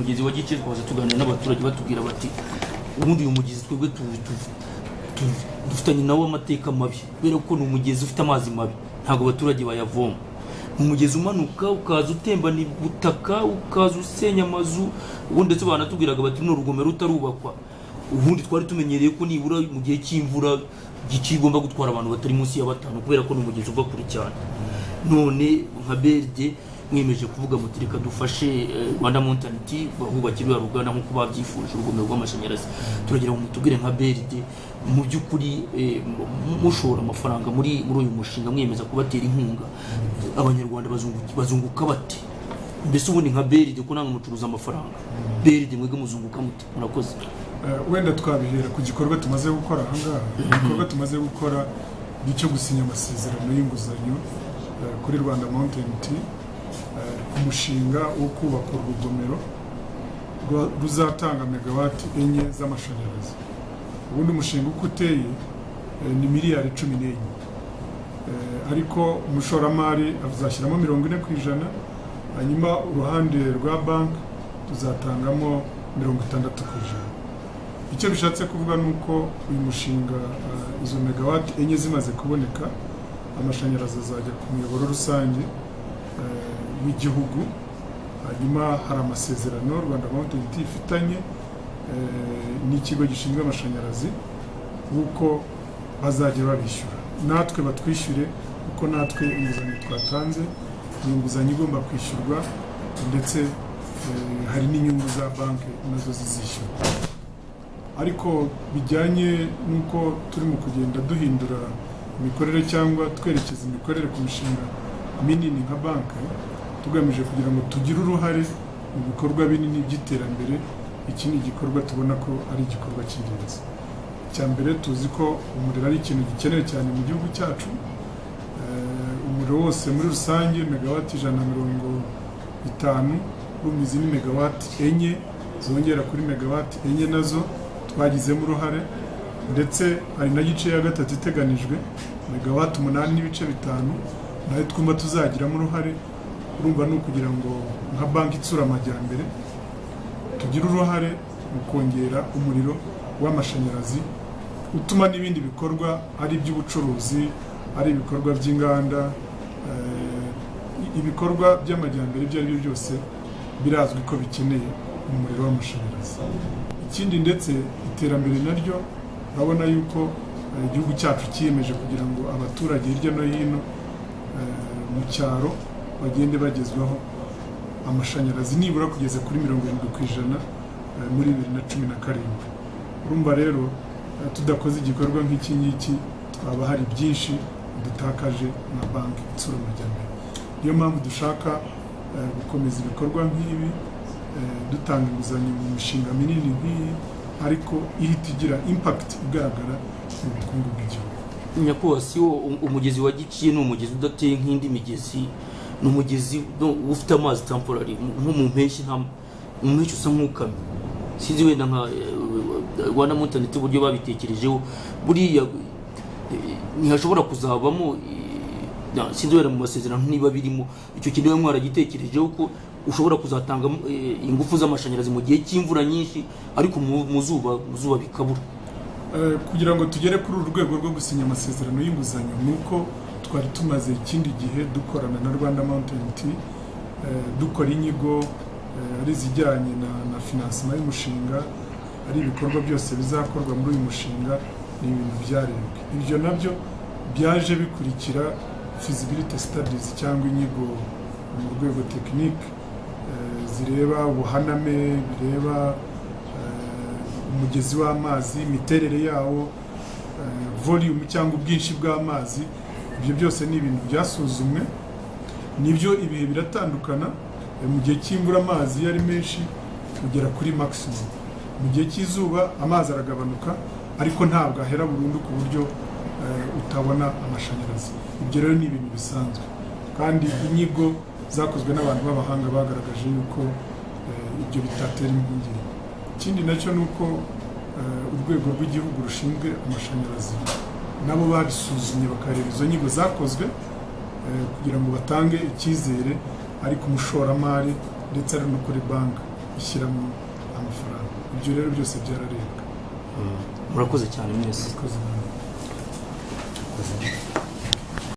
umugezi wa Giciro twaza tuganira n'abaturage batubwira bati ubundi uyu mugezi twebwe dufitanye nawo amateka mabi kubera ko ni umugezi ufite amazi mabi ntabwo abaturage bayavoma. Umugezi umanuka ukaza utembana ubutaka ukaza usenya amazu ubundi ndetse banatubwiraga bati no rugomero rutarubakwa ubundi twari tumenyereye ko nibura mu gihe cy'imvura gikigomba gutwara abantu batari munsi ya 5 kubera ko n'umugezi uva kuri cyane. None nka BRD mwimeje kuvuga mutirika dufashe Rwanda Mountain Tea bahubakirwa rugana nkuko babyifuje urugomero rw'amashanyarazi. Turagira ngo mutubwire nka BRD mu byukuri mushora amafaranga muri uyu mushinga mwemeza kubatera inkunga abanyarwanda bazunguka bati mbese ubundi nka BRD ko nanga mucuruza amafaranga BRD mwege muzunguka muti murakoze. Wenda twabihera ku gikorwa tumaze gukora ahangaha. Igikorwa tumaze gukora cyo gusinya amasezerano y'inguzanyo kuri Rwanda Mountain Tea umushinga wo kubaka urugomero ruzatanga megawati 4 z'amashanyarazi. Ubundi umushinga uko uteye ni miliyari 14, ariko umushoramari azashyiramo 40%, hanyuma uruhande rwa banki tuzatangamo 60%. Icyo bishatse kuvuga nuko uyu mushinga izo megawati 4 zimaze kuboneka amashanyarazi azajya ku miyoboro rusange w'igihugu. Hanyuma hari amasezerano Rwanda Mountain Tea ifitanye n'ikigo gishinzwe amashanyarazi uko bazajya babishyura natwe batwishyure uko natwe inguzanyo twatanze ni inguzanyo igomba kwishyurwa ndetse hari n'inyungu za banki nazo zizishyura. Ariko bijyanye nuko turimo kugenda duhindura imikorere cyangwa twerekeza imikorere ku mishinga minini nka banki tugamije kugira ngo tugire uruhare mu bikorwa binini by'iterambere. Iki ni igikorwa tubona ko ari igikorwa cy'ingenzi. Cya mbere tuzi ko umuriro ari ikintu gikenewe cyane mu gihugu cyacu. Umuriro wose muri rusange megawati 150 rumizi ni megawati 4 zongera kuri megawati 4 nazo twagizemo uruhare, ndetse hari na gice ya gatatu iteganijwe megawati 8 n'ibice 5 nayo twumva tuzagiramo uruhare. Urumva no kugira ngo nka banki itsura amajyambere tugira uruhare mu kongera umuriro w'amashanyarazi utuma n'ibindi bikorwa ari iby'ubucuruzi ari ibikorwa by'inganda ibikorwa by'amajyambere ibyo ari byo byose birazwi ko bikeneye umuriro w'amashanyarazi. Ikindi ndetse iterambere naryo urabona yuko igihugu cyacu cyiyemeje kugira ngo abaturage hirya no hino mu cyaro bagende bagezwaho amashanyarazi nibura kugeza kuri 70% muri 2017. Urumva rero tudakoze igikorwa nk'iki ngiki twaba hari byinshi dutakaje na banki itsura amajyambere. Niyo mpamvu dushaka gukomeza ibikorwa nk'ibi dutanga inguzanyo mu mishinga minini nk'iyi ariko ihita igira impact igaragara mu bukungu bw'igihugu. Nyakubahwa siwo umugezi wa Giciye ni umugezi udateye nk'indi migezi, ni umugezi ufite amazi temporary nko mu mpeshyi usa nk'ukamye. Sinzi wenda nka Rwanda Mountain Tea uburyo babitekerejeho buriya ntihashobora kuzabamo sinzi wenda mu masezerano niba birimo icyo kintu bamwe baragitekerejeho ko ushobora kuzatanga ingufu z'amashanyarazi mu gihe cy'imvura nyinshi ariko mu zuba bikabura. Kugira ngo tugere kuri uru rwego rwo gusinya amasezerano y'inguzanyo nuko twari tumaze ikindi gihe dukorana na Rwanda Mountain Tea dukora inyigo ari zijyanye na financement y'umushinga, ari ibikorwa byose bizakorwa muri uyu mushinga ni ibintu byarebwe. Ibyo nabyo byaje bikurikira feasibility studies cyangwa inyigo mu rwego tekinike zireba ubuhaname, bireba umugezi w'amazi, imiterere yawo, volume cyangwa ubwinshi bw'amazi. Ibyo byose ni ibintu byasuzumwe. Nibyo ibihe biratandukana. Mu gihe cy'imvura amazi yari menshi kugera kuri maximum, mu gihe cy'izuba amazi aragabanuka ariko ntabwo ahera burundu ku buryo utabona amashanyarazi. Ibyo rero ni ibintu bisanzwe kandi inyigo zakozwe n'abantu b'abahanga bagaragaje yuko ibyo bitatera impungenge. Ikindi nacyo nuko urwego rw'igihugu rushinzwe amashanyarazi nabo babisuzumye bakareba izo nyigo zakozwe kugira ngo batange icyizere ariko umushoramari ndetse ari no kuri banki ishyiramo amafaranga. Ibyo rero byose byararebwa. murakoze cyane mwese. Murakoze.